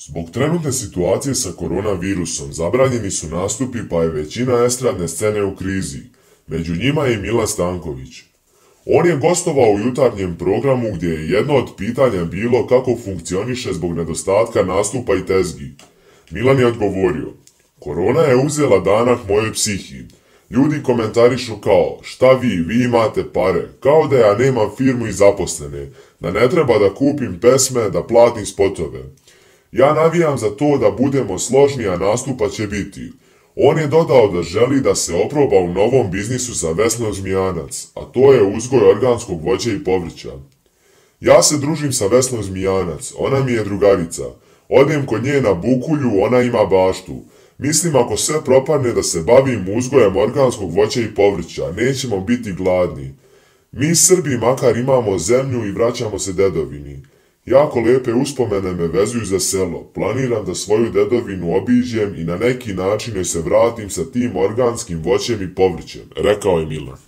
Zbog trenutne situacije sa koronavirusom zabranjeni su nastupi pa je većina estradne scene u krizi. Među njima je i Milan Stanković. On je gostovao u jutarnjem programu gdje je jedno od pitanja bilo kako funkcioniše zbog nedostatka nastupa i tezgi. Milan je odgovorio: korona je uzela danak mojoj psihi. Ljudi komentarišu kao: šta vi imate pare, kao da ja nemam firmu i zaposlene, da ne treba da kupim pesme, da platim spotove. Ja navijam za to da budemo složni, a nastupa će biti. On je dodao da želi da se oproba u novom biznisu sa Vesnom Zmijanac, a to je uzgoj organskog voća i povrća. Ja se družim sa Vesnom Zmijanac, ona mi je drugarica. Odem kod nje na Bukulju, ona ima baštu. Mislim ako sve propadne da se bavim uzgojem organskog voća i povrća, nećemo biti gladni. Mi Srbi makar imamo zemlju i vraćamo se dedovini. Jako lijepe uspomene me vezuju za selo, planiram da svoju dedovinu obiđem i na neki način joj se vratim sa tim organskim voćem i povrćem, rekao je Milan.